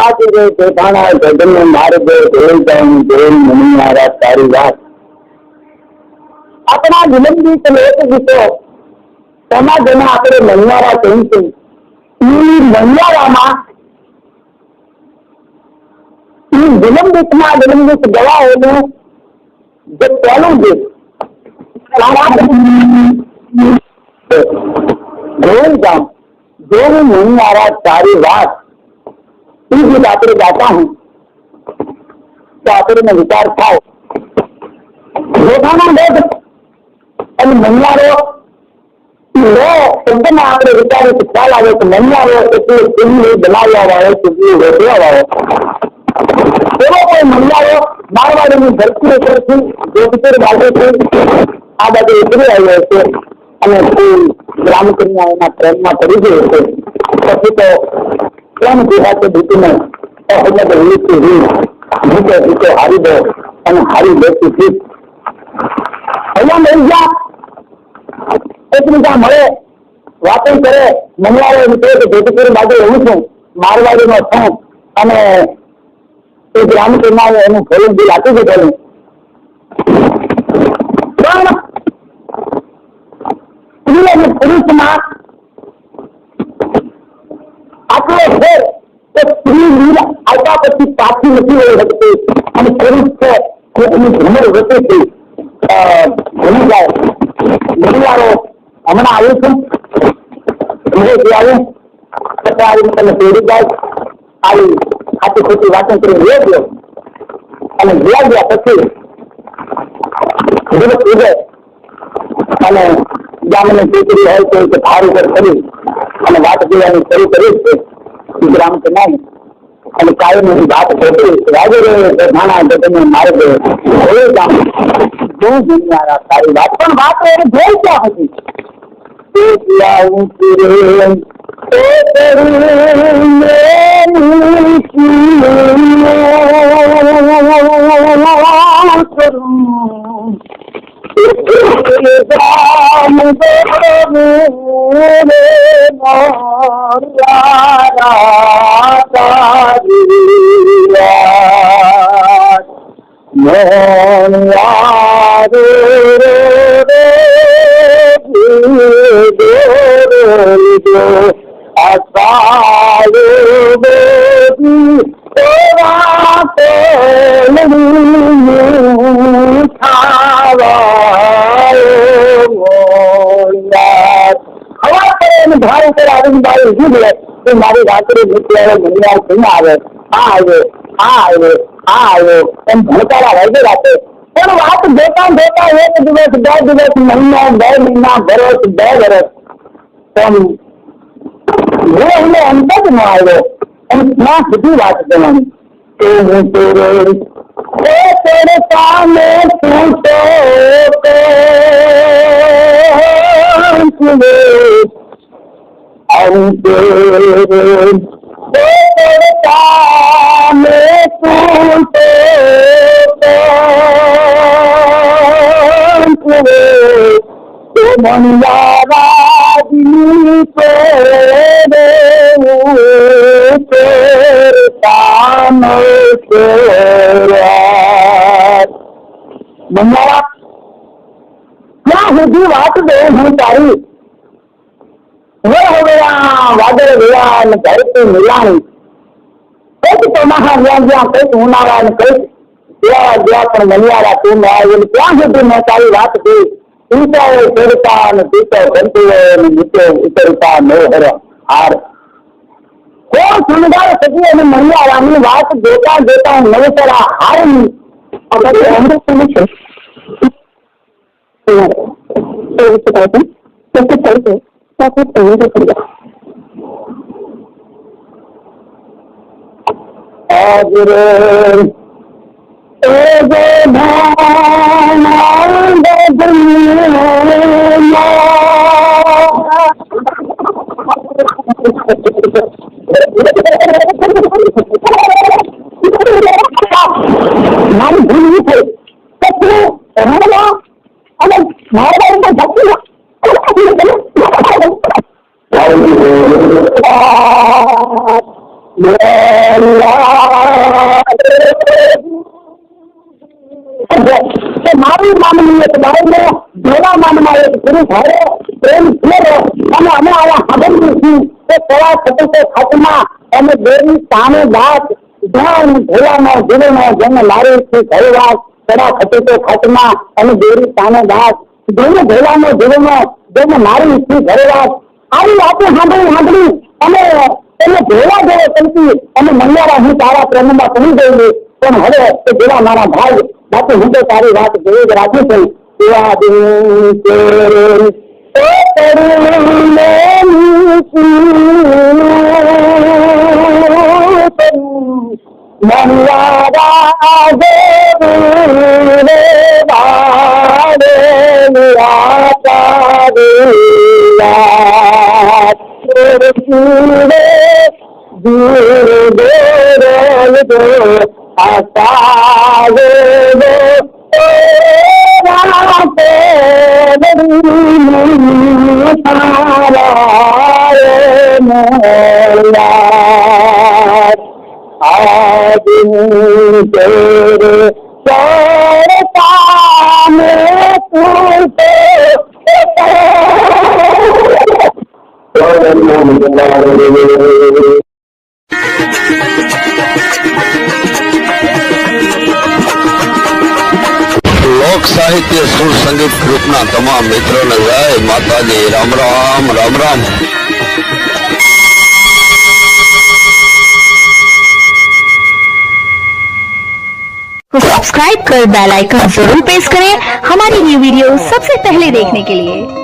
आज रे देखाना जगन में मार दे ढोल जाऊं ढोल नहीं आ रहा तारी बात अपना विलंबित लोक गीतो તેમાં જેને આપણે મનિયારા કહીશું એ મનિયારામાં એ વિલંબિતમાં વિલંબિત ગવાઓનું જે પહેલું છે જોઈ જાઉં જો હું મનિયારા તારી વાત એ ગીત આપણે ગાતા હું તો આપણને વિચાર થાય જોતાના બોધ અને મનિયારો શબ્દમાં આપણે વિચારીએ તો ખ્યાલ આવે કે મનિયારો એટલે ચીમની બનાવ્યા વાળો ચીમની રોટવા વાળો એવો કોઈ મનિયારો મારવાડીની ધરતી ઉપરથી જોધપુર બાજુથી આ બાજુ ઉતરી આવ્યો છે અને રામકન્યા એના પ્રેમમાં પડી ગયો છે પછી તો પ્રેમ જેવા દીકરીને જીતે જીતે હારી દો અને હારી દેતી જીત અહીંયા મળી ગયા એકબીજા મળે વાતો કરે મનિયારો એમ કહે કે જોધપુર બાજુ એવું છું મારવાડીનો છું અને એ રામકન્યાએ એનું ભોલું દિલ આપી દીધેલું પણ સ્ત્રી અને પુરુષમાં આટલો છે કે સ્ત્રી દિલ આવતા પછી પાછી નથી રહી શકતી અને પુરુષ છે કે એની ભ્રમર વચ્ચેથી ભૂલી જાય મનિયારો હમણાં આવ્યું છું ઘરેથી આવ્યું પછી આવીને તમે પેઢી જાય આવી ખાતી ખોટી વાતો કરીને લઈ ગયો અને ગયા પછી દિવસ ઉગે અને ગામની દીકરી હોય તો કે ભાર ઉપર કરી અને વાત દેવાની શરૂ કરી છે ગ્રામ કે નહીં અને કાયમની વાત ખોટી રાજે ઘાણા જગને મારે દે ગામ જો દુનિયાના સારી વાત પણ વાત એને જોઈ ક્યાં હતી મારી રાત્રે નીકળે મનિયાર કઈ આવે આ આવ્યો એમ ભણકારા વાગે રાખે પણ વાત જોતા જોતા એક દિવસ 2 દિવસ મહિના 2 મહિના વર્ષ 2 વર્ષ પણ એને અંત જ ન આવ્યો એમ ત્યાં સુધી વાત કરવાની तेरे सामने पूछो तेरे सामने पूछो मनियाराजी तेरे सामने मनियारा क्या સુધી વાત દે હું તારી वो हो गया वादळ गया અને ધરતી મિલાણી કઈક ચોમાસા ગયા ગયા કઈક ઉનાળા ને કઈક ગયા ગયા પણ મનિયારા તું ન આવી ત્યાં સુધી મેં તારી વાત કહી ઊંચાઓ ચડતા અને પીતો ઘંટીઓ અને નીચે ઉતરતા મોહર હાર કોણ સમજાવી શકી અને મનિયારાની વાત જોતા જોતા નવસરા હારની અમૃત છે Aku pengen kerja. Ajre, ego dhana dunya. Mari dulu itu. Tapi, mana? Ada mana yang terjadi? La મારું માનવું એક બાળકને જેવા માનમાં એક પુરુષ હવે પ્રેમ થયેલો અને અમે આયા સાંભળ્યું છું કે કયા ખટુકે ખાતમાં અને દેવી સામે વાત જ્યાં ભેલાનો જીવનો જેને મારી થી ઘરવાસ કડા ખટુકે ખાતમાં અને દેવી સામે વાત જેને ભેલાનો જીવનો જેને મારી થી ઘરવાસ આવી વાતો સાંભળી અને એને ભેલા જેવો કરતી અને મંગારા હું તારા પ્રેમમાં પડી ગયેલી પણ હવે તે જેવા મારા ભાઈ બાકી હું તો તારી વાત જોઈ જ રાખું છું એવા દિન મંગારા લોક સાહિત્ય સુર સંગીત ગ્રુપના તમામ મિત્રોને જય માતાજી. રામ રામ રામ રામ. सब्सक्राइब कर बेल आइकन जरूर प्रेस करें हमारी न्यू वीडियो सबसे पहले देखने के लिए।